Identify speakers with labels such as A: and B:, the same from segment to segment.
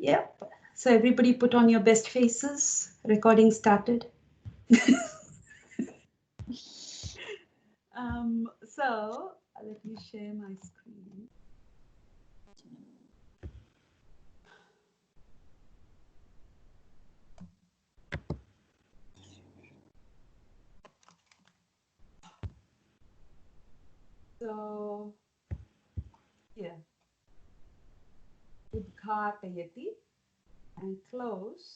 A: Yep. So everybody put on your best faces. Recording started. So let me share my screen. So here, udghatayati and close.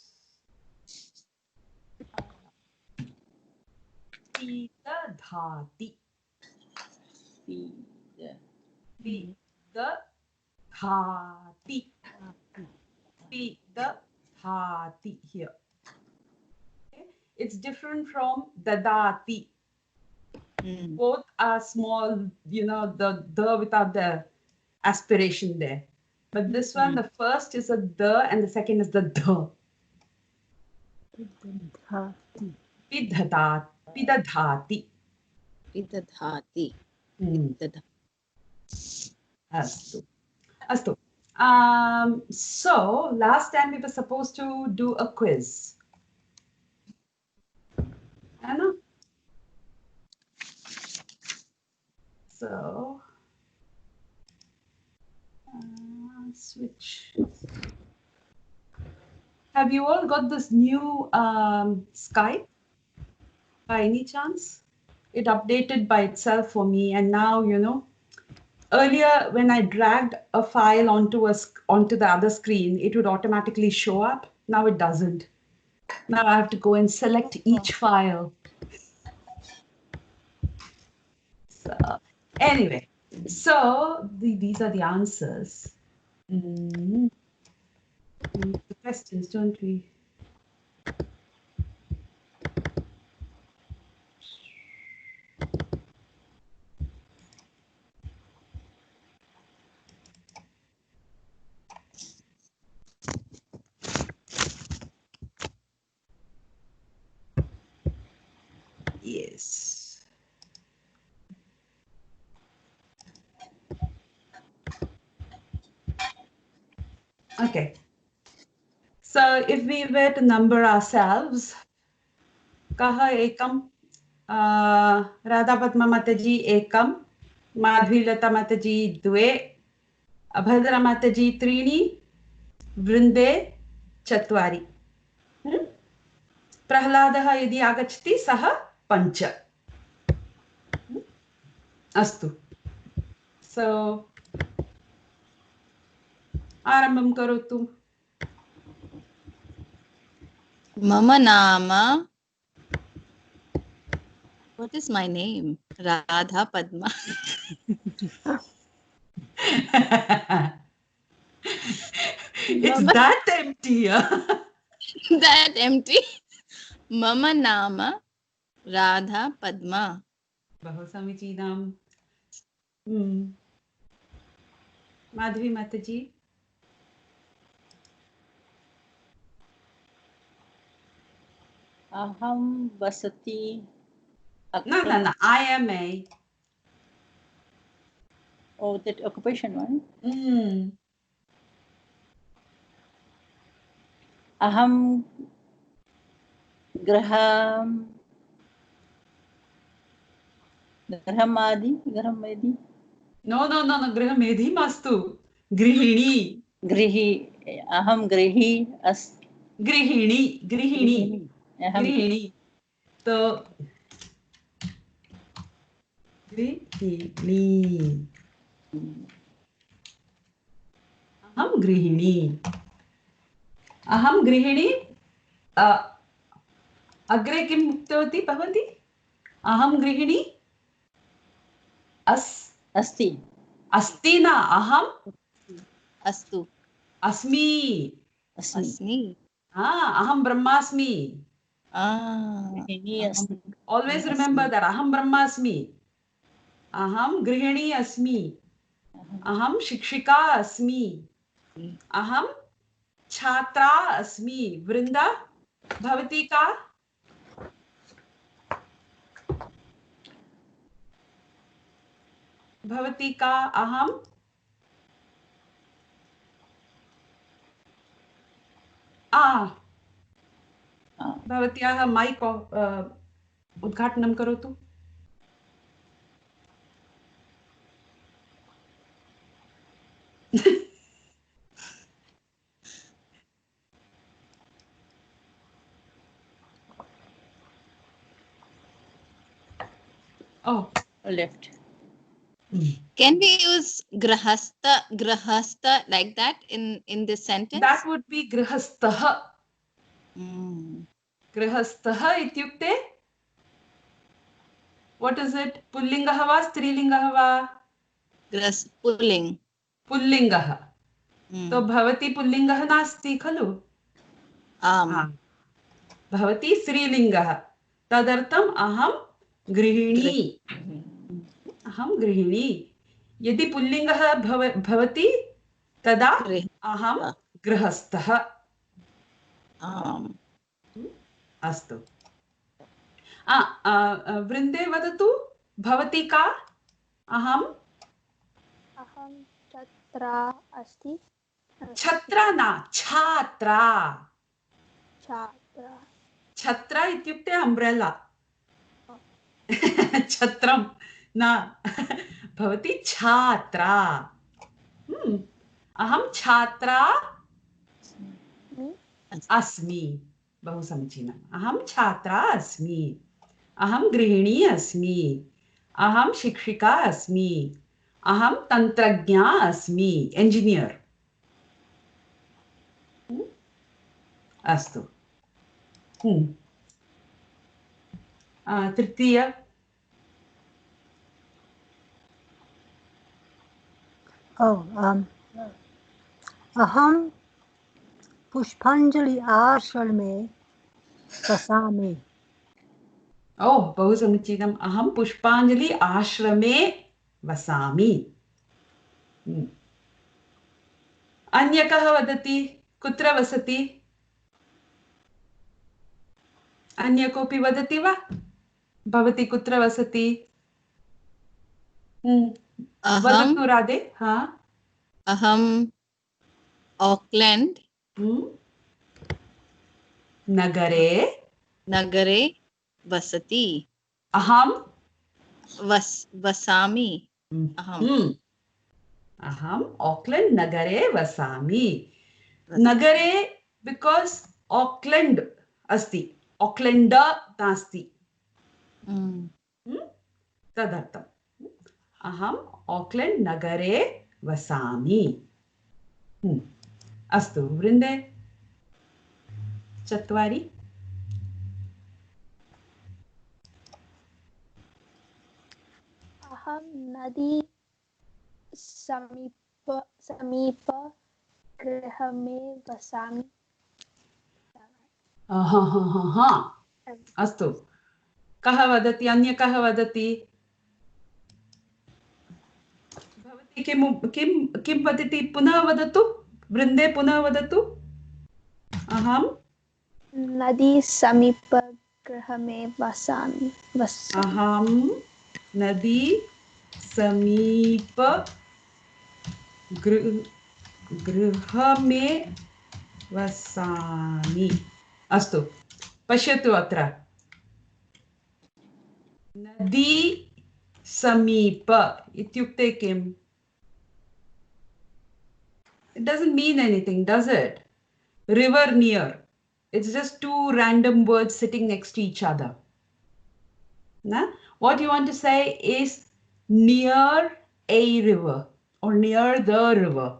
A: Pidadhati. Pidadhati. Pidadhati here. Okay? It's different from dadati. Both are small, the without the aspiration there. But this one, the first is a the and the second is the the. Pidadhati. Astu. So last time we were supposed to do a quiz. Anna? So switch. Have you all got this new Skype by any chance? It updated by itself for me, and now earlier when I dragged a file onto the other screen, it would automatically show up. Now it doesn't. Now I have to go and select each file. So anyway, so these are the answers. The questions, don't we? Yes. Okay. So if we were to number ourselves, Kaha ekam, Radha Padma Mataji ekam, Madhvilata Mataji dve, Abhadra Mataji trini, Vrinde chatvari. Prahladah yadi agachati saha pancha. Astu. So Arambam karotu.
B: Mama Nama. What is my name? Radha Padma.
A: It's that empty.
B: That empty. Mama Nama Radha Padma.
A: Bahu samichinam. Madhvi Mataji.
C: Aham vasati.
A: No. I am a.
C: Oh, that occupation one. Aham graham. Grahamadi.
A: No. Grahamedhi mastu. Grihini.
C: Grihi. Aham grihi as.
A: Grihini. So Grihini. Aham Grihini. Agre kim uktavati bhavati? Aham Grihini.
C: Asti.
A: Asti na aham.
B: Astu.
A: Asmi. Aham Brahmasmi. Always remember that aham Brahmasmi. Aham Grihini asmi. Aham Shikshika asmi. Aham Chhatra asmi. Vrinda bhavati ka? Bhavati ka aham भवत्याः mic उद्घाटनं करोतु। Oh,
C: Left.
B: Can we use grahastha like that in this sentence?
A: that would be grihastah.
B: Mm.
A: Grihastah ityukte, what is it? Pullingah va strilingah va?
B: Pulling.
A: पुल्लिङ्गः।
B: Mm.
A: तो भवती पुल्लिङ्गः नास्ति खलु? भवती स्त्रीलिङ्गः, तदर्थम् अहं गृहिणी। अहं गृहिणी। यदि पुल्लिङ्गः भवति तदा अहं गृहस्थः। अस्तु। वृन्दे वदतु, भवती का? अहं
D: छत्रा अस्ति।
A: छत्रा न, छात्रा।
D: छात्रा।
A: छत्रा इत्युक्ते अम्ब्रेला। छत्रं न। भवती छात्रा। अहं छात्रा अस्मि। बहु समीचीनम्। अहं छात्रा अस्मि। अहं गृहिणी अस्मि। अहं शिक्षिका अस्मि। अहं तन्त्रज्ञा अस्मि, इंजिनियर्। अस्तु। तृतीय।
E: अहं पुष्पाञ्जलि आश्रमे वसामि।
A: बहु समीचीनम्। अहं पुष्पाञ्जलि आश्रमे वसामि। अन्य कः वदति? कुत्र वसति? अन्य कोऽपि वदति वा? भवती कुत्र वसति? वदतु राधे।
B: अहं ऑकलैंड नगरे वसति।
A: अहं
B: वसामि।
A: अहं ऑकलैंड नगरे वसामि। नगरे बिकॉज ऑकलैंड अस्ति, ऑकलैंड नास्ति, तदर्थम् अहम् ऑकलैंड नगरे वसामि। अस्तु वृन्दे, चत्वारि।
D: अहं नदी समीप गृहमे वसामि।
A: अस्तु। कः वदति? अन्य कः वदति? भवती किं वदति? पुनः वदतु वृन्दे, पुनः वदतु। अहं
D: नदी समीप गृहमे वसामि।
A: अहं नदी समीप गृहमे वसामि। अस्तु, पश्यतु अत्र। नदी समीप इत्युक्ते किम्? It doesn't mean anything, does it? River near. It's just two random words sitting next to each other. Nah? What you want to say is near a river or near the river.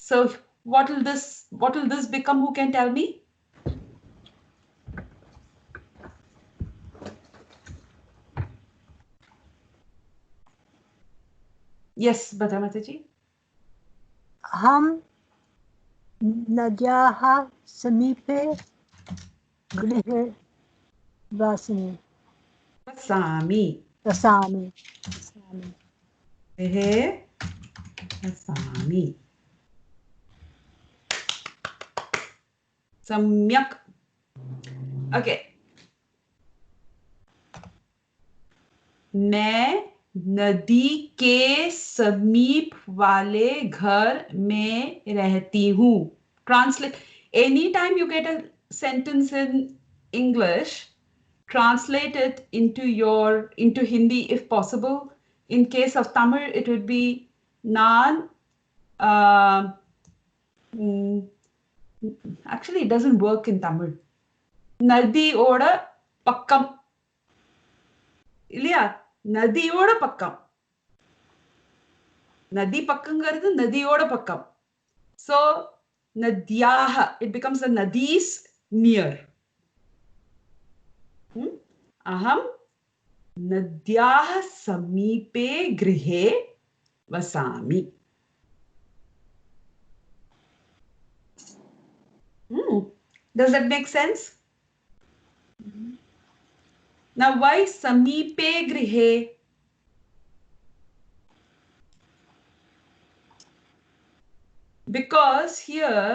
A: So what will this become? Who can tell me? Yes, Bhadramataji.
E: अहं नद्याः समीपे गृहे वसामि।
A: गृहे वसामि। सम्यक्। Okay. मैं नदी के समीप वाले घर में रहती हूँ। Translate, Anytime you get a sentence in English, translate it into Hindi if possible. In case of Tamil, it would be Nan. Uh, mm, actually, it doesn't work in Tamil. நதியோட பக்கம் இல்லையா? நதியோட பக்கம். நதி பக்கங்கிறது நதியோட பக்கம். So, nadyaha, it becomes the nadis near. Aham nadyaha samipe grihe vasami. Does that make sense? Now, why samipe grihe? Because here,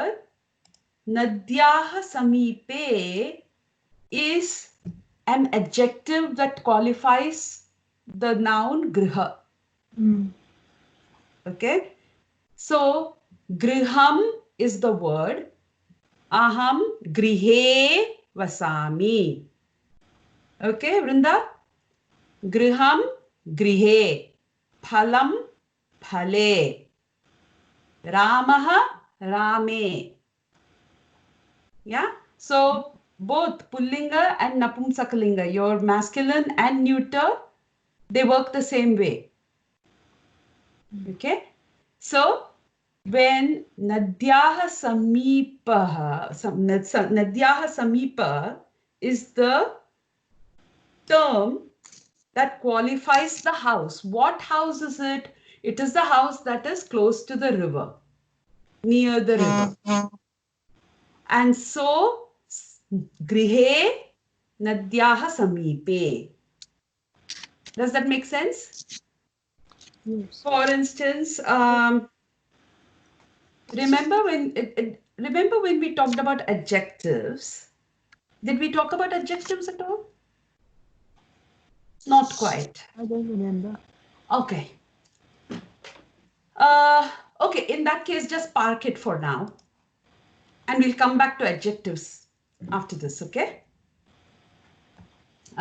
A: nadyaha samipe is an adjective that qualifies the noun griha. Okay? So, griham is the word. Aham grihe vasami. Okay, Vrinda? Griham grihe. Phalam phale. Ramaha rame. Yeah? So, both Pullinga and Napumsakalinga, your masculine and neuter, they work the same way. Okay? So, when Nadyaha Samipa is the term that qualifies the house. What house is it? It is the house that is close to the river, near the river. And so, Grihe Nadyaha Samipe. Does that make sense?
E: Yes.
A: For instance, remember when we talked about adjectives? Did we talk about adjectives at all? Not quite.
E: I don't remember.
A: Okay. Okay, in that case, just park it for now. And we'll come back to adjectives after this, okay?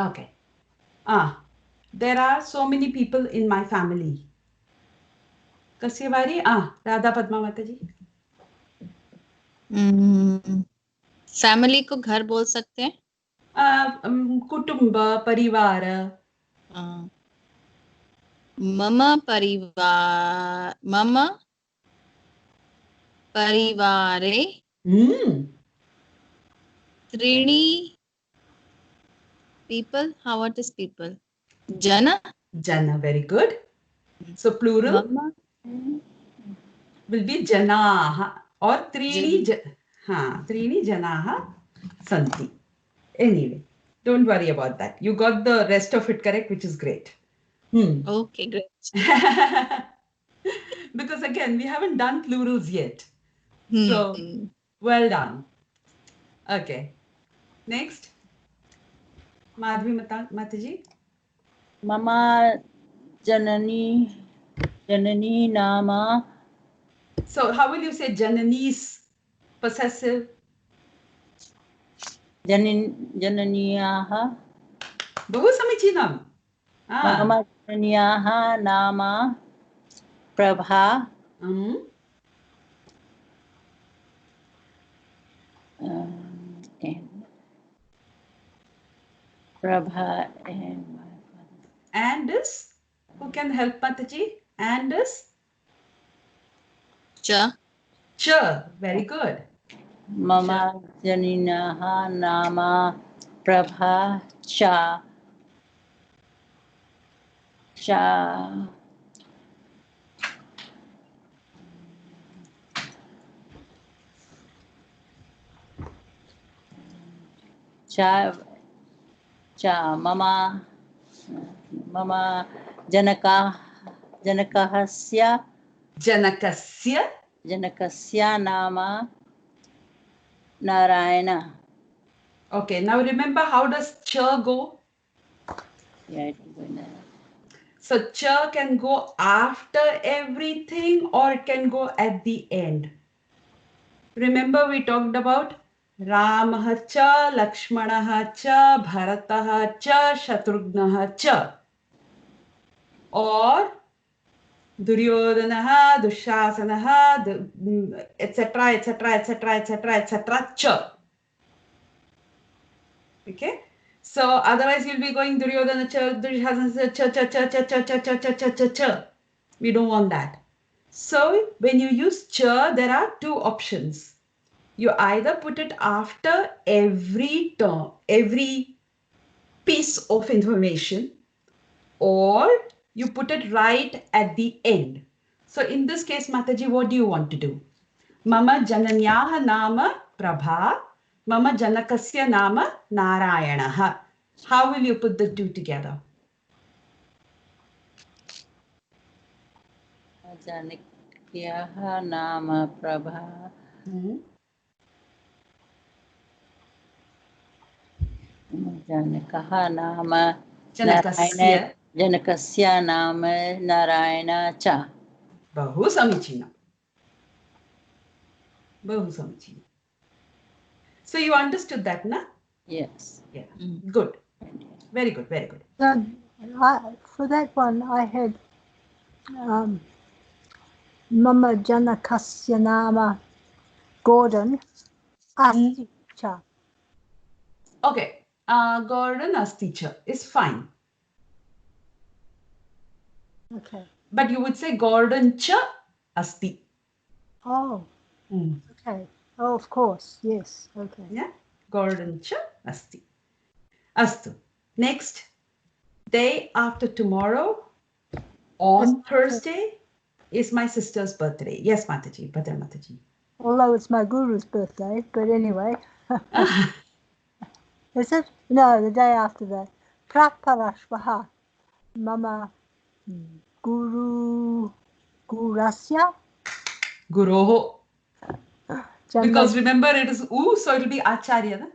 A: Okay. There are so many people in my family. Kasyavari? Radha Padma Mataji.
B: Family को घर बोल सकते हैं.
A: Kutumba, Parivara.
B: मम परिवारे त्रीणि people. How what is people? Jana.
A: Jana, very good. So plural
B: Mama.
A: will be Janaha or Trini Janaha Santi. Anyway, don't worry about that. You got the rest of it correct, which is great.
B: Okay, great.
A: Because again, we haven't done plurals yet. So, well done. Okay. Next. Madhvi Mataji.
C: Mama Janani Nama.
A: So, how will you say Janani's possessive?
C: Jananiyaha.
A: Bahu samichinam.
C: Mama Jananiyaha Nama Prabha. And Prabha and my father.
A: And is? Who can help Mataji? And is?
B: Cha.
A: Cha. Very good.
C: Mama Janinaha Nama Prabha Cha. Cha. Cha Mama Janakasya Nama Narayana.
A: Okay, now remember, how does cha go?
C: Yeah, it will go in there.
A: So cha can go after everything or it can go at the end. Remember we talked about Ramah cha, Lakshmanah cha, Bharatah cha, Shatrughnaha cha. Or Duryodhanaha, Dushasanaha, etc., etc., etc., etc., etc., cha. Okay? So otherwise you'll be going Duryodhana cha, Dushasana cha, cha, cha, cha, cha, cha, cha, cha, cha, cha, cha. We don't want that. So when you use cha, there are two options. You either put it after every term, every piece of information, or you put it right at the end. So in this case, Mataji, what do you want to do? Mama jananyaha nama Prabha, Mama janakasya nama Narayanaha. How will you put the two together?
C: Janakyaha nama Prabha. Janakaha nama Narayana.
A: Janakasya.
C: Janakasya nama Narayana cha.
A: Bahu samichinam. Bahu samichinam. So you understood that, na?
C: Yes.
A: Yeah. Good. Very good. Very good.
E: For that one, I had Mama Janakasya Nama Gordon Asti Cha.
A: Okay. Gordon Asticha is fine.
E: Okay.
A: But you would say Gordon cha asti.
E: Oh, okay. Oh, of course. Yes. Okay.
A: Yeah. Gordon cha asti. Astu. Next. Day after tomorrow, on Thursday, is my sister's birthday. Yes, Mataji. Bhadra Mataji.
E: Although it's my guru's birthday, but anyway. Is it? No, the day after that. Praparashvaha. Mama Gurasya.
A: Guroho. Because
E: Janma.
A: remember it is U, so it will be Acharya. Na?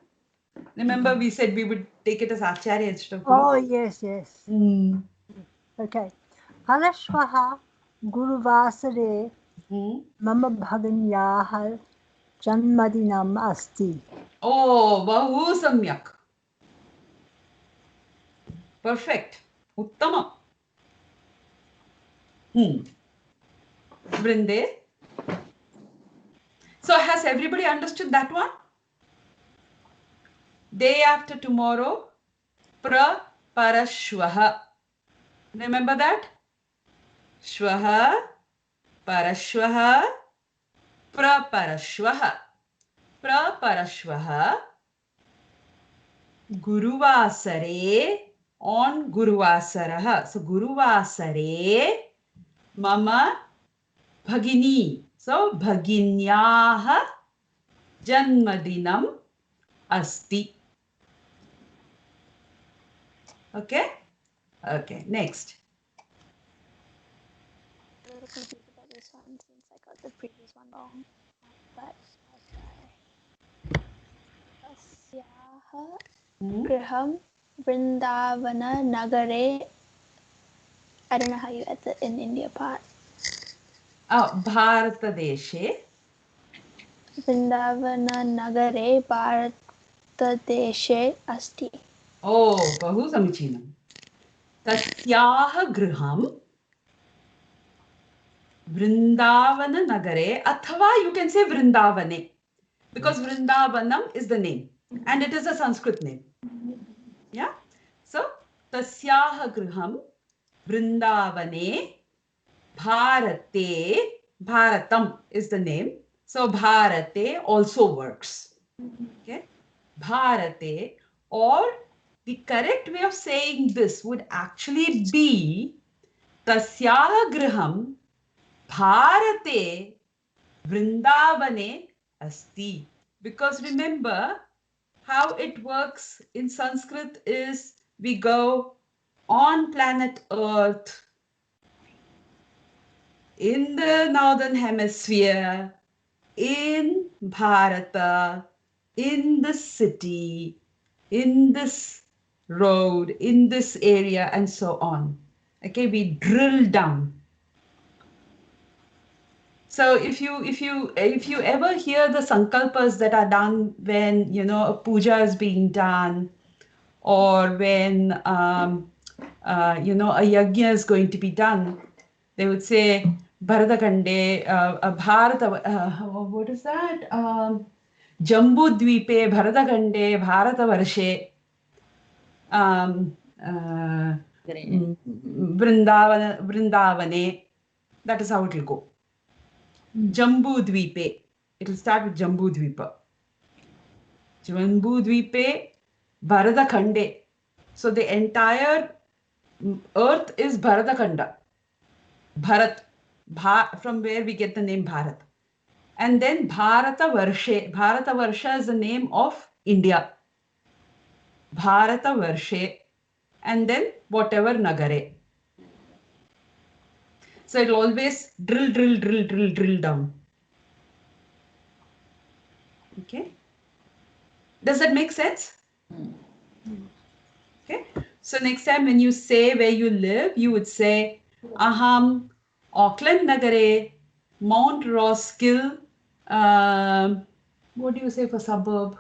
A: Remember we said we would take it as Acharya instead of Guru.
E: Oh, yes, yes. Okay. Halashvaha Guruvasare Mama Bhaganyaha Janmadinam Asti.
A: Oh, Bahu Samyak. Perfect. Uttama. Vrinde. So has everybody understood that one? Day after tomorrow, Parashwaha. Remember that? Shwaha, Parashwaha, Parashwaha. Parashwaha, Guruvasare, on Guruvasaraha. So Guruvasare, Mama Bhagini. So Bhaginyaha Janmadinam Asti. Okay? Okay, next.
D: A little confused about this one since I got the previous one wrong. But I'll try. Tasyaha Griham Vrindavana Nagare. I don't know how you add the in India part.
A: Bharata Deshe.
D: Vrindavana Nagare Bharatadeshe Asti.
A: Oh, Bahu Samichinam. Tasyaha Griham Vrindavana Nagare, Athava you can say Vrindavane, because Vrindavanam is the name and it is a Sanskrit name. Yeah. So Tasyaha Griham Vrindavane Bharate, Bharatam is the name. So Bharate also works. Okay. Bharate, or the correct way of saying this would actually be Tasyaha Griham Bharate Vrindavane Asti. Because remember how it works in Sanskrit is we go on planet Earth, in the northern hemisphere, in Bharata, in this city, in this road, in this area, and so on. Okay, we drill down. So if you ever hear the sankalpas that are done when a puja is being done, or when a yajna is going to be done, they would say Bharadakande, Bharata. What is that? Jambudvipe, Bharadakande, Bharatavarshe, um, uh, Vrindavane. That is how it will go. Jambudvipe. It will start with Jambudvipa. Jambudvipe, Bharadakande. So the entire earth is Bharadakanda. Bharat, from where we get the name Bharat. And then Bharata Varshe. Bharata Varsha is the name of India. Bharata Varshe. And then whatever Nagare. So it'll always drill down. Okay. Does that make sense? Okay. So next time when you say where you live, you would say Aham, Auckland Nagare, Mount Roskill. What do you say for suburb?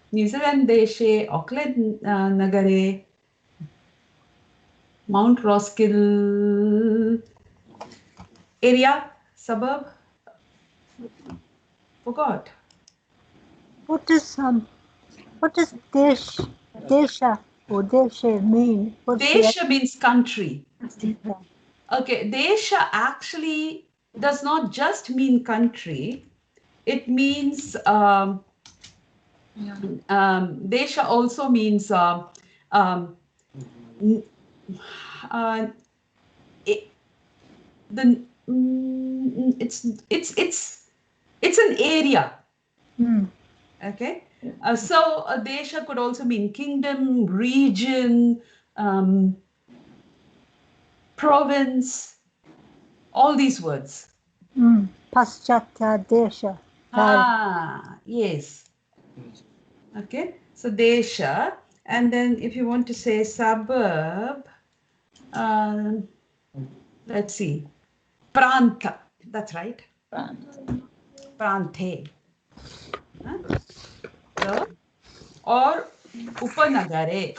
A: New-Zealand Deshe, Auckland Nagare, Mount Roskill area, suburb. Forgot.
E: What does desha or deshe mean? What's
A: Desha means country.
E: the
A: Okay, Desha actually does not just mean country. It means Desha also means it, the it's an area. Okay, so a desha could also mean kingdom, region, province, all these words.
E: Paschatya desha.
A: Yes. Okay, so desha, and then if you want to say suburb, let's see, pranta. That's right. Prante. So, or upanagare.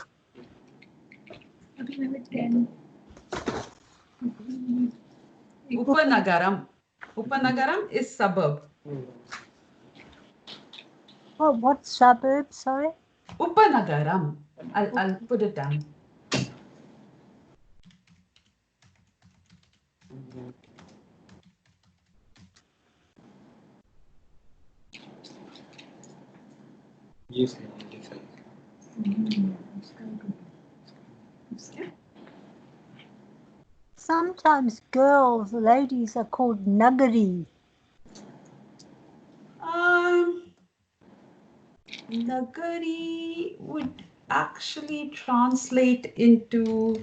A: Upanagaram. Upanagaram is suburb.
E: Oh, what suburb? Sorry.
A: Upanagaram. I'll put it down.
F: Yes.
A: Okay.
E: Sometimes girls, ladies are called Nagari.
A: Nagari would actually translate into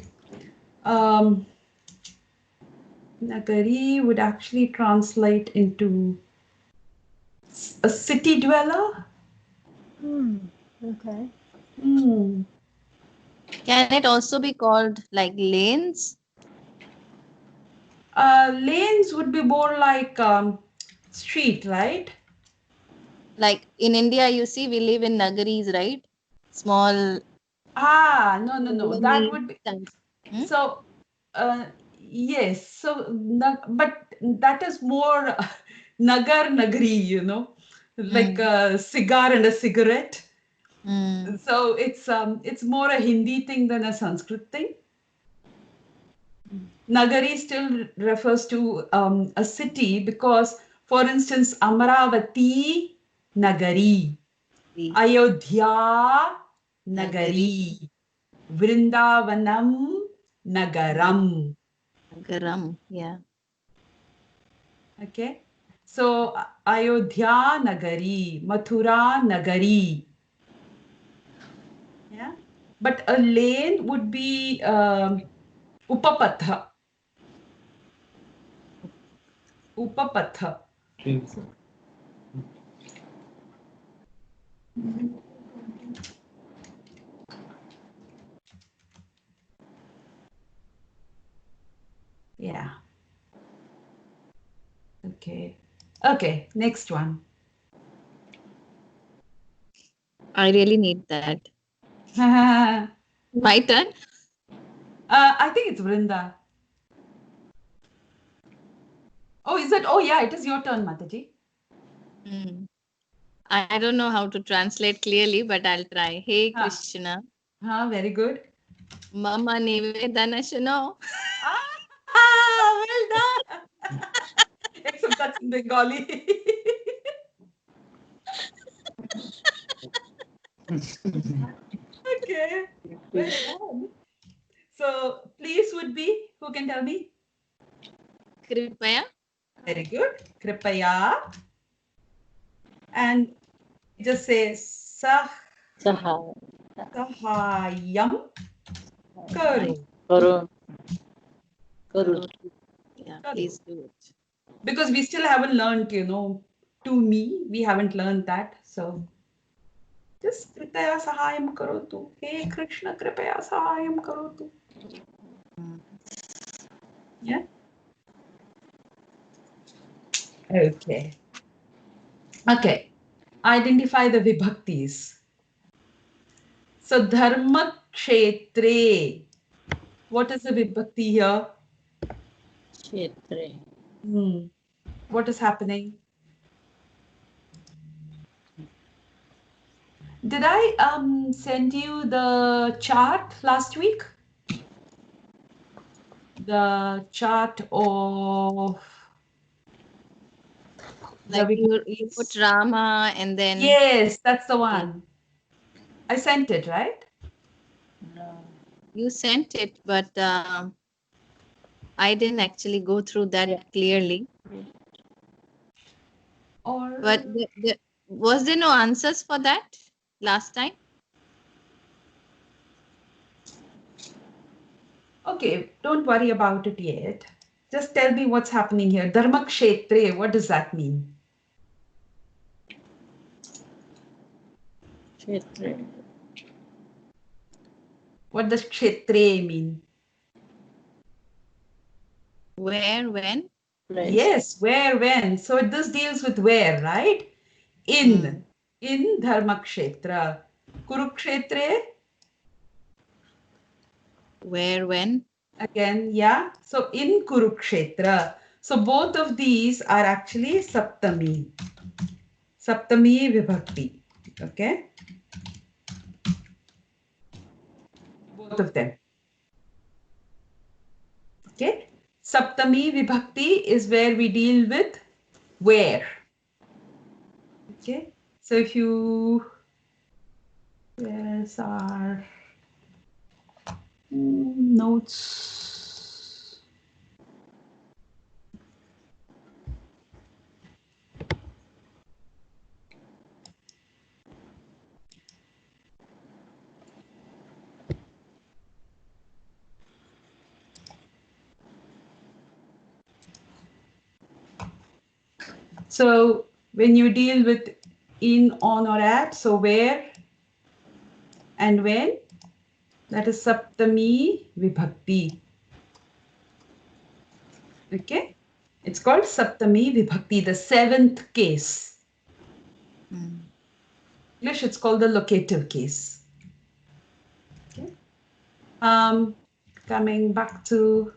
A: Nagari would actually translate into a city dweller.
E: Okay.
B: Can it also be called like lanes?
A: Lanes would be more like street, right?
B: Like in India, you see, we live in nagaris, right? Small.
A: No. That would be so. Yes. So, but that is more nagar nagari, like a cigar and a cigarette. So it's more a Hindi thing than a Sanskrit thing. Nagari still refers to a city because, for instance, Amaravati Nagari, Ayodhya Nagari, Vrindavanam Nagaram.
B: Nagaram, yeah.
A: Okay, so Ayodhya Nagari, Mathura Nagari. Yeah, but a lane would be Upapatha. Upapatha. Okay. Okay, next one.
B: I really need that.
A: I
B: My turn.
A: think it's Vrinda. Oh, is it? Oh, yeah, it is your turn, Mataji.
B: Hmm. I don't know how to translate clearly, but I'll try. Hey
A: Huh.
B: Krishna,
A: Very good.
B: Mama Nivedana Shano.
A: Well done. Except that's in Bengali. Okay. Well done. So, please would be, who can tell me?
B: Kripaya.
A: Very good. Kripaya. And just say
C: Saha.
A: sahayam karu.
C: Karu. Karu.
B: Yeah,
A: Karu.
B: please do it.
A: Because we still haven't learned, to me, we haven't learned that. So just kripaya sahayam karotu. Hey Krishna, kripaya sahayam karotu. Yeah. Okay. Okay. Identify the vibhaktis. So dharma kshetre. What is the vibhakti here?
C: Kshetre.
A: What is happening? Did I send you the chart last week? The chart of the
B: Like you put
A: vibhaktis.
B: Rama and then
A: Yes, that's the one. I sent it, right?
C: No.
B: you sent it, but I didn't actually go through that clearly.
A: Or
B: But was there no answers for that last time?
A: okay, don't worry about it yet. Just tell me what's happening here. Dharma kshetre, what does that mean?
C: Kshetre.
A: What does kshetre mean?
B: Where, when?
C: Place.
A: Yes, where, when. So this deals with where, right? In Dharma kshetra. Kurukshetre,
B: Where, when?
A: again, yeah. So in Kurukshetra. So both of these are actually Saptami. Saptami Vibhakti. Okay? Both of them. Okay? Saptami Vibhakti is where we deal with where. Okay? So if you, where's our notes? So when you deal with in, on, or at, so where and when, that is Saptami Vibhakti. Okay? It's called Saptami Vibhakti, the seventh case. English, it's called the locative case. Okay? Coming back to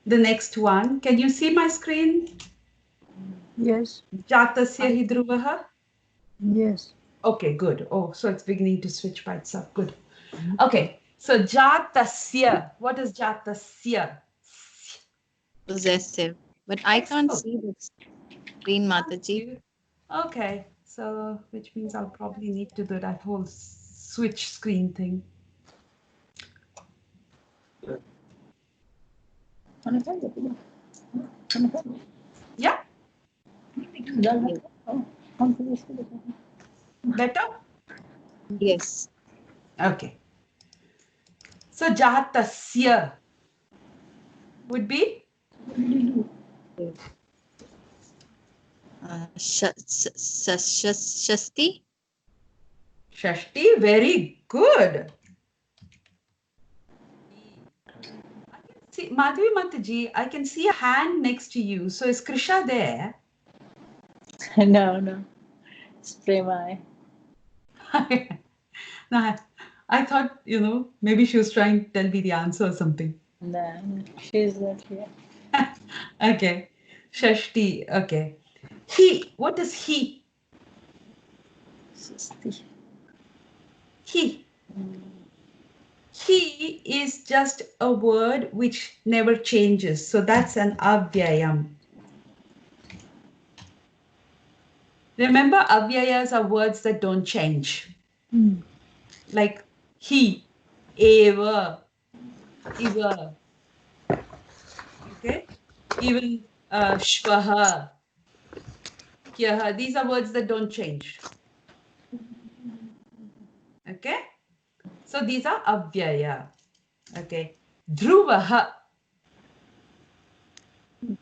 A: the next one. Can you see my screen?
E: Yes.
A: Jatasya hi dhruvaha?
E: Yes.
A: Okay, good. Oh, so it's beginning to switch by itself. Good. Okay, so jatasya. What is jatasya?
B: Possessive. But I can't
A: Excellent.
B: see the screen, Mataji.
A: You- Okay, so which means I'll probably need to do that whole switch screen thing. Yeah, better?
B: Yes.
A: Okay. So jatasya would be
B: Shasti?
A: Shashti. Very good. I can see See, Madhvi Mataji, I can see a hand next to you. So is Krisha there?
C: No. It's Premai.
A: No, I thought, maybe she was trying to tell me the answer or something.
C: No, she's not here.
A: Okay. Shashti, okay. He, what is he?
C: Shasti.
A: He. He is just a word which never changes. So that's an avyayam. Remember, avyayas are words that don't change. Like he, eva, iva. Okay? Even shvaha, hyaha. These are words that don't change. Okay? So these are avyaya. Okay. Dhruvaha.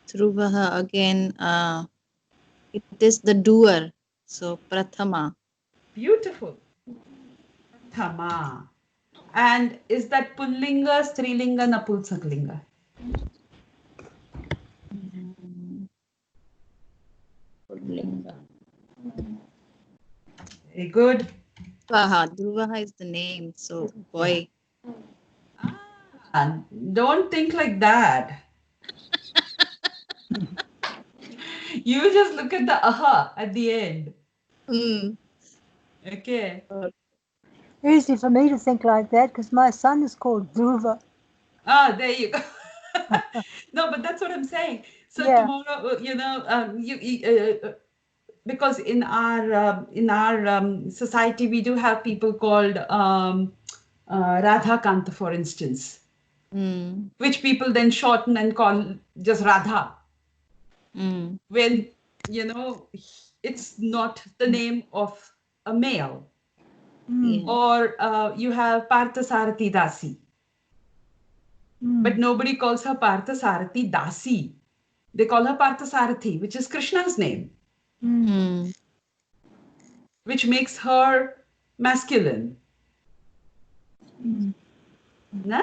B: Dhruvaha again, it is the doer. So Prathama.
A: Beautiful. Prathama. And is that pullinga, strilinga, napulsaklinga?
C: Pullinga.
A: Very good.
B: Dhruvaha is the name. So boy.
A: Ah, don't think like that. You just look at the aha at the end.
B: Mm.
A: Okay.
E: Easy for me to think like that because my son is called Dhruva.
A: Ah, there you go. No, but that's what I'm saying. So
E: Yeah.
A: tomorrow, because in our society we do have people called Radha Kanta, for instance,
B: Mm.
A: which people then shorten and call just Radha.
B: Mm.
A: When it's not the name of a male.
B: Yeah.
A: Or you have Parthasarathi Dasi. But nobody calls her Parthasarathi Dasi. They call her Parthasarathi, which is Krishna's name,
B: Mm.
A: which makes her masculine. Na?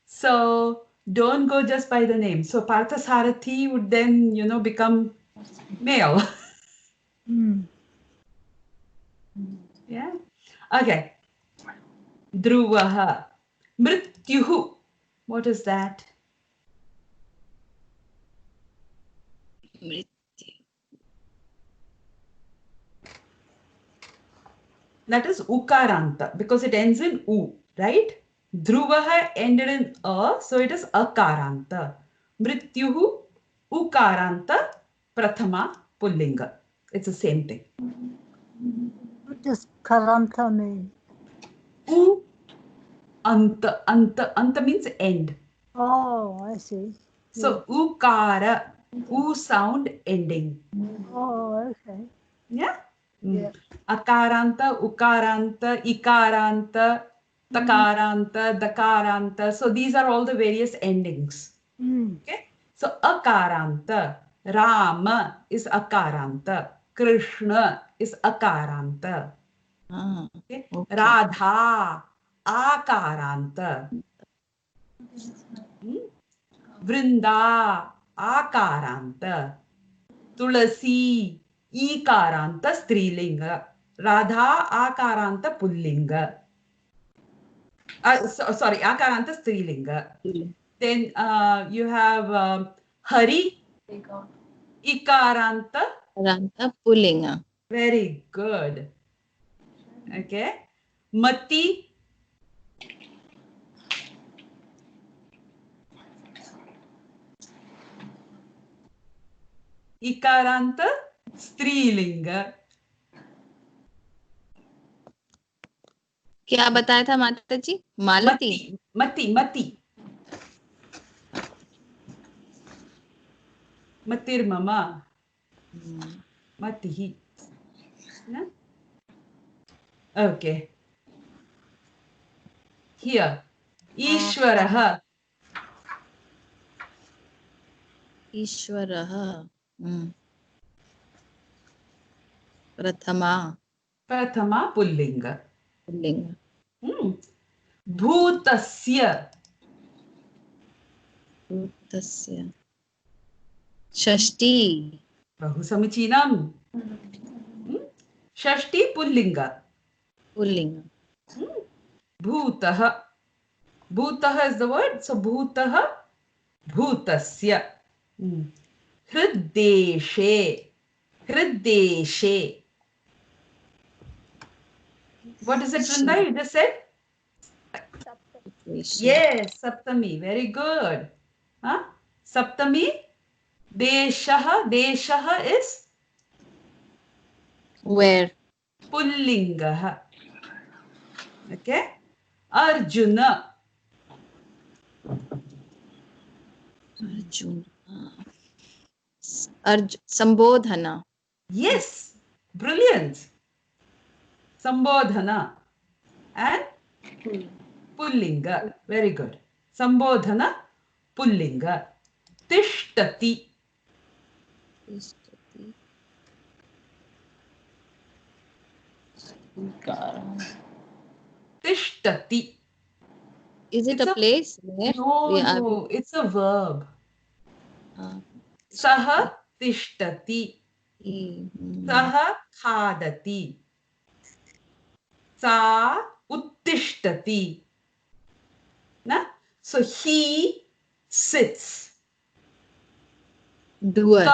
A: So don't go just by the name. So Parthasarathi would then, become male. Yeah. Okay. Dhruvaha. Mrityuhu. What is that? That is ukaranta because it ends in u, right? Dhruvaha ended in a, so it is akaranta. Mrityuhu ukaranta prathama pullinga. It's the same thing.
E: What does Karanta mean?
A: U anta means end.
E: Oh, I see.
A: So ukara, u sound ending.
E: Oh, okay.
A: Yeah?
E: Yeah.
A: Akaranta, ukaranta, ikaranta, takaranta, dakaranta. So these are all the various endings. Okay? So akaranta, Rama is akaranta, Krishna is akaranta.
B: Ah,
A: Okay?
B: okay.
A: Radha, akaranta. Vrinda, akaranta. Tulasi, ikaranta strilinga. Radha, akaranta pullinga. Sorry, akaranta strilinga. Then you have Hari, ikaranta.
B: Ranta Pullinga.
A: Very good. Okay. Mati, ikaranta strilinga.
B: क्या बताया था माता जी? मालती.
A: Mati. Matir mama. Matihi. No? Okay. Here. Ishwaraha.
B: Ishwaraha. Prathama.
A: Prathama pullinga.
B: Pullinga.
A: Bhutasya.
B: Bhutasya. Shashti.
A: Bahu samichinam. Shashti pullinga.
B: Pullinga.
A: Bhutaha. Bhutaha is the word. So bhutaha bhutasya. Hriddeshe. Hriddeshe. What is it, Vrinda? You just said? Yes, Saptami. Very good. Huh? Saptami. Deshaha. Deshaha is
B: Where?
A: pullingaha. Okay. Arjuna.
B: Arjuna. Sambodhana.
A: Yes. Brilliant. Sambodhana. And pullinga. Very good. Sambodhana. Pullinga. Tishtati. Tishtati.
B: Is it
A: It's
B: a place where
A: No,
B: we are?
A: no. It's a verb.
B: Tishtati.
A: Saha tishtati. Saha khadati. Sa uttishtati. Na? So he sits.
B: Doer.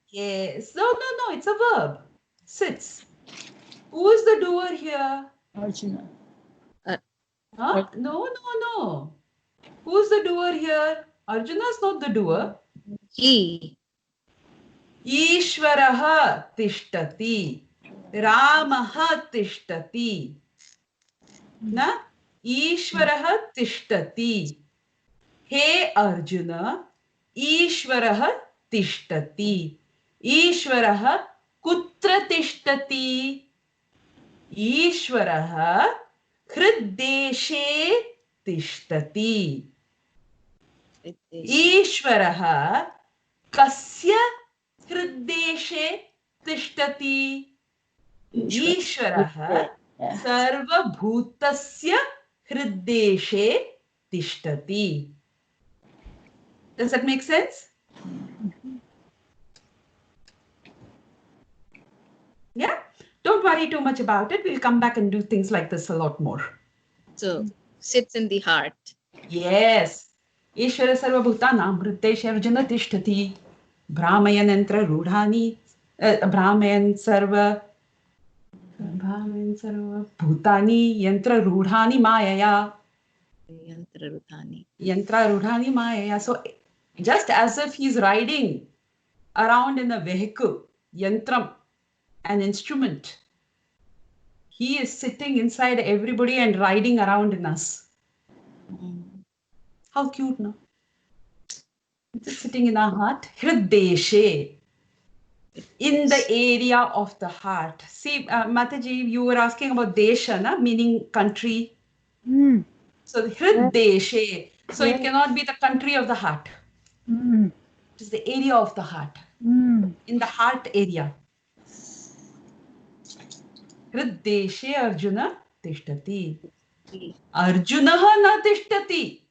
A: Yes. No, no, no. It's a verb. Sits. Who is the doer here?
C: Arjuna.
A: Huh? No, no, no. Who's the doer here? Arjuna is not the doer.
B: He.
A: Ishvaraha tishtati. Ramaha tishtati. Na? Ishvaraha tishtati. Hey Arjuna, Ishvaraha tishtati. Ishvaraha kutra tishtati. Ishvaraha hriddeshe tishtati. Ishvaraha kasya hriddeshe tishtati. Ishvaraha sarvabhutasya hriddeshe tishtati. Does that make sense? Yeah? Don't worry too much about it. We'll come back and do things like this a lot more.
B: So, sits in the heart.
A: Yes. Ishvara sarvabhutanam hriddeshe arjuna tishtati. Brahmayan yantra rudhani. Brahmayan sarva bhutani yantra rudhani mayaya. Yantra rudhani mayaya. So just as if he's riding around in a vehicle, yantram, an instrument, he is sitting inside everybody and riding around in us. How cute, no? Just sitting in our heart. Hriddeshe. In the area of the heart. See, Mataji, you were asking about desha, na? Meaning country. So hriddeshe. So it cannot be the country of the heart. It is the area of the heart. In the heart area. Hriddeshe Arjuna tishtati. Arjunaha na tishtati.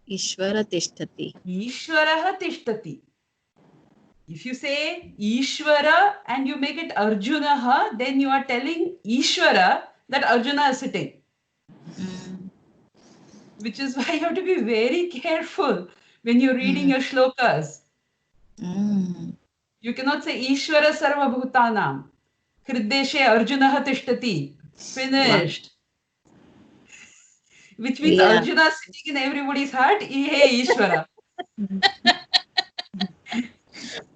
B: Ishvara tishtati.
A: Ishvaraha tishtati. If you say Ishvara and you make it Arjunaha, then you are telling Ishvara that Arjuna is sitting. Which is why you have to be very careful when you're reading your shlokas. You cannot say Ishvara Sarva Bhutanam. Hriddeshe Arjunaha tishtati. Finished. Which means Arjuna is sitting in everybody's heart. Hey Ishvara.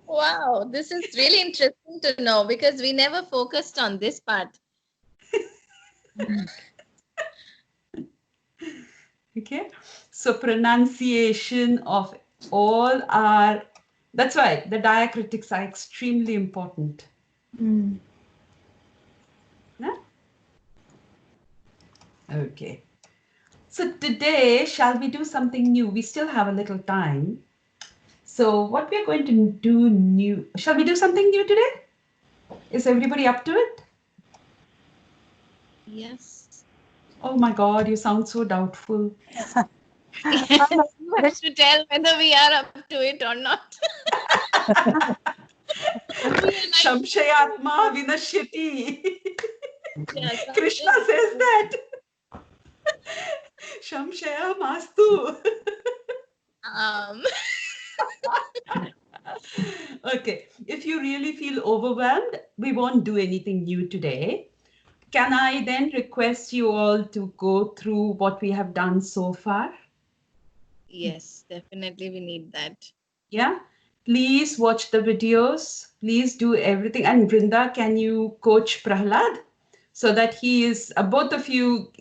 B: Wow, this is really interesting to know because we never focused on this part.
A: Okay. So pronunciation of all our, that's why the diacritics are extremely important. Yeah? Okay. So today, shall we do something new? We still have a little time. So what we're going to do new, shall we do something new today? Is everybody up to it?
B: Yes.
A: Oh my God, you sound so doubtful.
B: You have to tell whether we are up to it or not. We are like,
A: Shamshayatma Vinashyati.
B: yeah,
A: Krishna
B: something.
A: says that. Shamshaya Mastu.
B: Um,
A: Okay, if you really feel overwhelmed, we won't do anything new today. Can I then request you all to go through what we have done so far?
B: yes, definitely we need that.
A: Yeah, please watch the videos. Please do everything. And Brinda, can you coach Prahlad so that he is, both of you,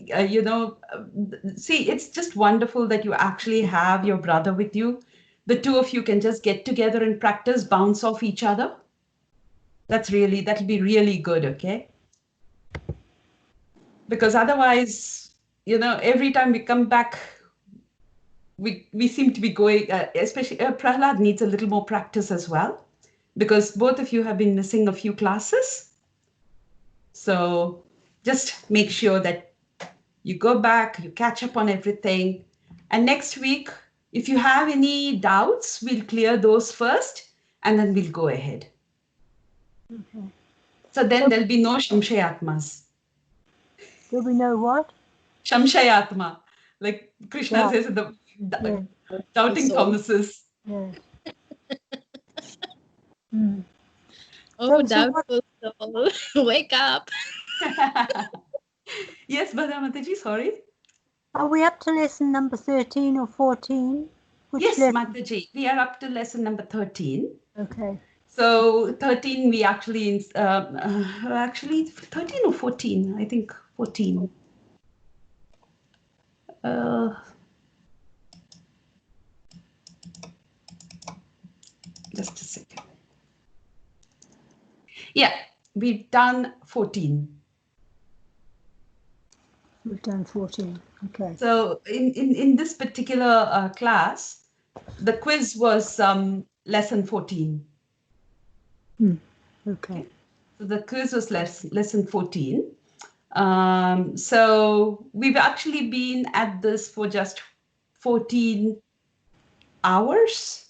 A: see, it's just wonderful that you actually have your brother with you. The two of you can just get together and practice, bounce off each other. That'll be really good, okay? Because otherwise, every time we come back, we seem to be going, especially Prahlad needs a little more practice as well, because both of you have been missing a few classes. So just make sure that you go back, you catch up on everything. And next week, if you have any doubts, we'll clear those first, and then we'll go ahead.
E: Okay.
A: So then there'll be no Shamshayatmas.
E: Do we know what?
A: Shamshayatma, like Krishna
E: Yeah.
A: says in the
E: Yes.
A: Doubting
B: So-
A: Thomases.
E: Yes. Mm.
B: Oh,
E: So what-
B: doubtful soul, wake up.
A: Yes, Mataji, sorry.
E: Are we up to lesson number 13 or 14? Which
A: Yes,
E: lesson?
A: Mataji, we are up to lesson number 13.
E: Okay.
A: So 13, we actually 13 or 14, I think 14. Just a second. Yeah, we've done 14.
E: We've done 14. Okay.
A: So in this particular class, the quiz was lesson 14.
E: Okay.
A: So the quiz was lesson 14. So we've actually been at this for just 14 hours.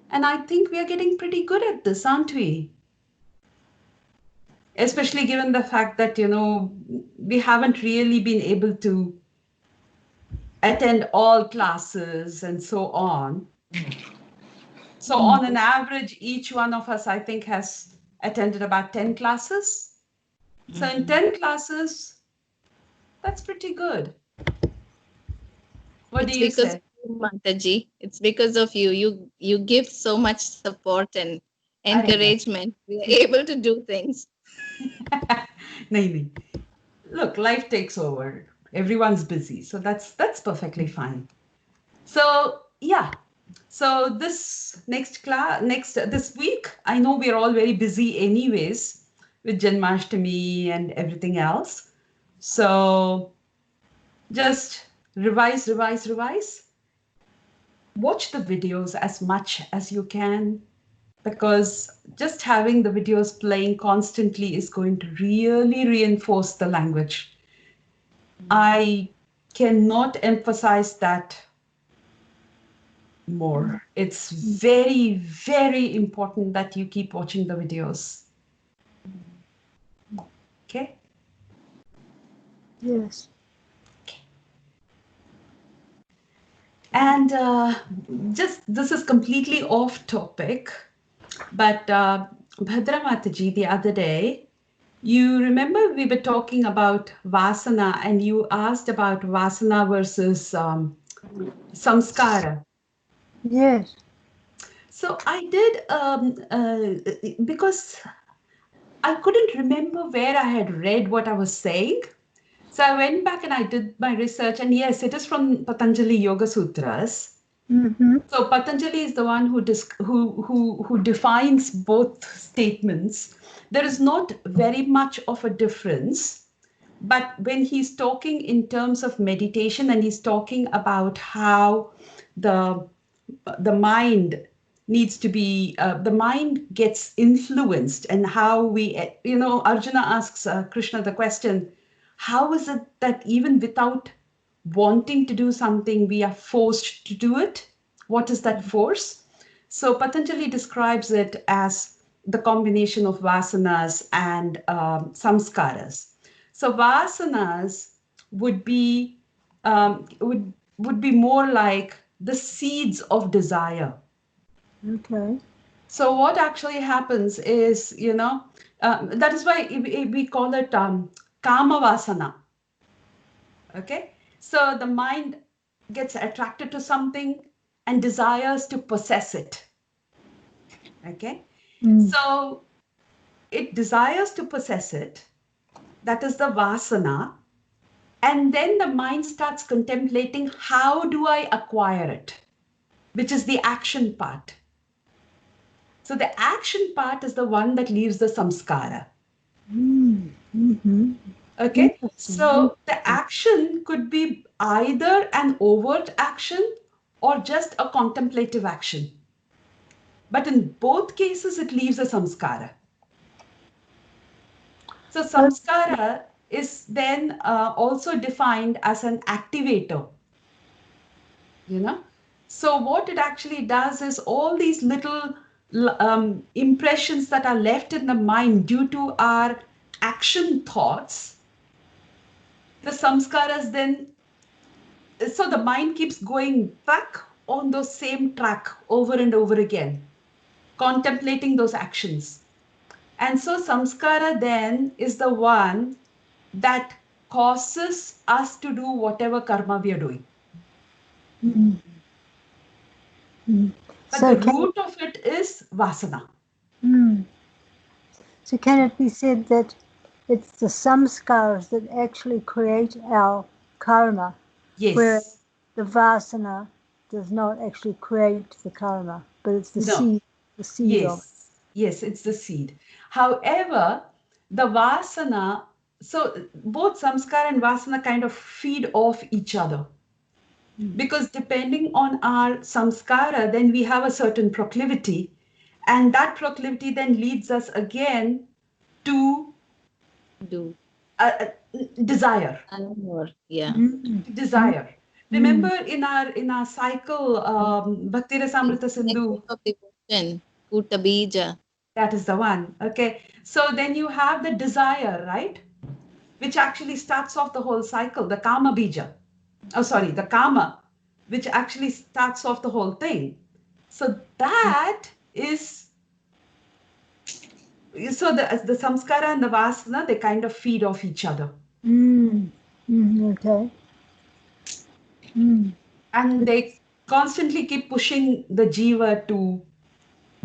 A: And I think we are getting pretty good at this, aren't we? Especially given the fact that, we haven't really been able to attend all classes and so on. So on an average, each one of us, I think, has attended about 10 classes. So in 10 classes, that's pretty good. What
B: It's
A: do you
B: because
A: say?
B: of you, Mataji. It's because of you. You give so much support and encouragement. We are able to do things.
A: Nahi. Look, life takes over. Everyone's busy, so that's perfectly fine. So yeah, so this this week, I know we're all very busy anyways with Janmashtami and everything else. So just revise. Watch the videos as much as you can, because just having the videos playing constantly is going to really reinforce the language. I cannot emphasize that more. It's very, very important that you keep watching the videos. Okay?
E: Yes.
A: And just this is completely off topic, but Bhadra Mataji, the other day, you remember we were talking about Vasana, and you asked about Vasana versus Samskara.
E: Yes.
A: So I did, because I couldn't remember where I had read what I was saying. So I went back and I did my research, and yes, it is from Patanjali Yoga Sutras.
E: Mm-hmm.
A: So Patanjali is the one who defines both statements. There is not very much of a difference, but when he's talking in terms of meditation, and he's talking about how the mind needs to be the mind gets influenced, and how we, Arjuna asks Krishna the question, how is it that even without wanting to do something, we are forced to do it. What is that force? So Patanjali describes it as the combination of vasanas and samskaras. So vasanas would be would be more like the seeds of desire.
E: Okay.
A: So what actually happens is, that is why we call it kama vasana. Okay, so the mind gets attracted to something and desires to possess it. Okay, so it desires to possess it. That is the vasana. And then the mind starts contemplating, how do I acquire it? Which is the action part. So the action part is the one that leaves the samskara.
E: Mm-hmm.
A: Okay,
E: Interesting.
A: so the action could be either an overt action or just a contemplative action. But in both cases, it leaves a samskara. So samskara is then also defined as an activator. So what it actually does is all these little impressions that are left in the mind due to our action thoughts, the samskaras then, so the mind keeps going back on those same track over and over again, contemplating those actions. And so samskara then is the one that causes us to do whatever karma we are doing. But
E: So
A: the root of it is vasana.
E: So can it be said that it's the samskaras that actually create our karma, whereas
A: Yes.
E: the vasana does not actually create the karma, but it's the
A: No.
E: seed of it.
A: Yes. Yes, it's the seed. However, the vasana, so both samskara and vasana kind of feed off each other. Because depending on our samskara, then we have a certain proclivity. And that proclivity then leads us again to
B: Do.
A: desire.
B: More. Yeah.
A: To desire. Remember in our cycle, Bhakti Rasamrita Sindhu,
B: Of devotion. Kuta bija.
A: that is the one. Okay. So then you have the desire, right? Which actually starts off the whole cycle, the kama bija. Oh, sorry, the kama, which actually starts off the whole thing. So that is, so the samskara and the vasana, they kind of feed off each other.
E: Okay.
A: And they constantly keep pushing the jiva to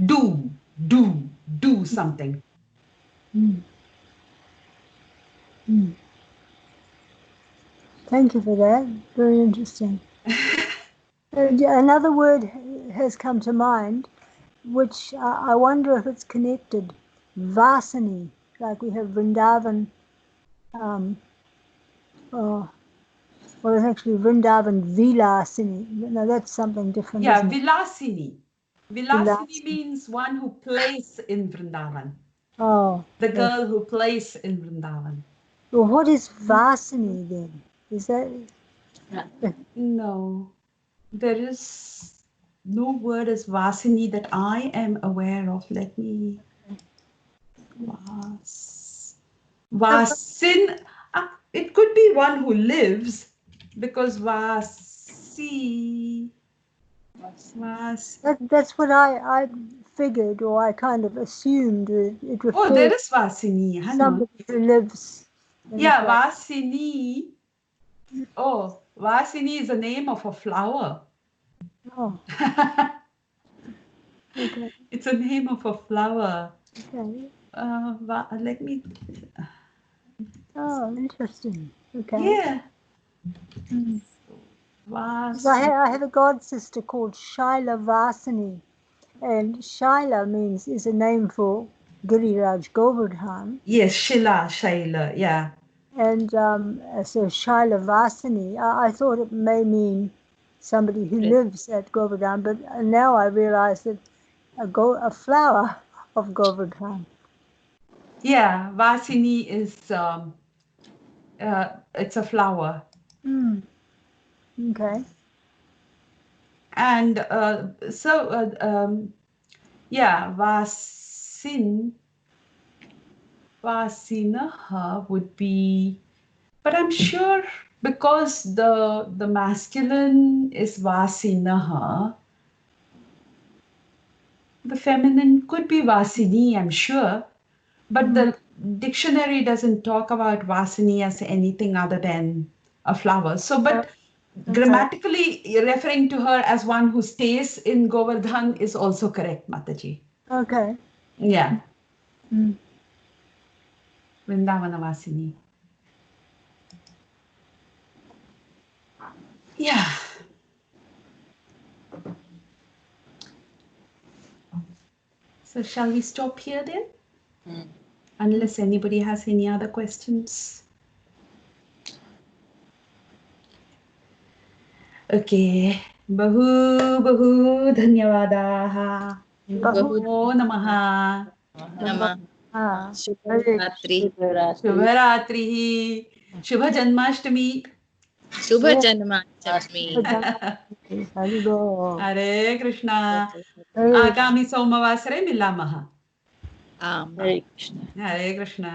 A: do something.
E: Thank you for that. Very interesting. Another word has come to mind, which I wonder if it's connected. Vasani, like we have Vrindavan. Well, it's actually Vrindavan Vilasini. No, that's something different,
A: Yeah,
E: isn't it?
A: Vilasini. Vilasini
E: Vilasini.
A: means one who plays in Vrindavan.
E: Oh.
A: The
E: yes.
A: girl who plays in Vrindavan.
E: Well, what is Vasini then? Is that?
A: No, there is no word as Vasini that I am aware of. Let me. Vasin. It could be one who lives, because Vasi.
E: That's what I figured, or I kind of assumed it refers
A: Oh, there is Vasini.
E: to
A: Hang on.
E: somebody who lives. in a
A: Yeah,
E: place.
A: Vasini. Oh, Vasini is the name of a flower.
E: Oh, okay.
A: It's a name of a flower.
E: Okay.
A: Let me.
E: Oh, interesting. Okay.
A: Yeah.
E: So I have a god sister called Shaila Vasini, and Shaila is a name for Giriraj Govardhan.
A: Yes, Shaila, yeah.
E: And so Shaila Vasini, I thought it may mean somebody who lives at Govardhan, but now I realize that a flower of Govardhan.
A: Yeah, Vasini is, it's a flower.
E: Okay.
A: And yeah, Vasinaha would be, but I'm sure because the masculine is Vasinaha, the feminine could be Vasini, I'm sure. But the dictionary doesn't talk about Vasini as anything other than a flower. So, but grammatically, referring to her as one who stays in Govardhan is also correct, Mataji.
E: Okay.
A: Yeah,
E: Mm.
A: Vrindavana Vasini. Yeah. So, shall we stop here then? Unless anybody has any other questions. Okay. बहु धन्यवादाः.
E: Bahu
A: नमो नमः.
B: Namah.
E: Namaha.
B: Shubhratri.
A: शुभरात्रिः. शुभजन्माष्टमी.
B: Shubha Janmashtami.
E: Haribo.
A: हरे Krishna.
E: Hare
A: आगामि सोमवासरे मिलामः.
B: Am.
C: Hare Krishna.
A: Hare Krishna.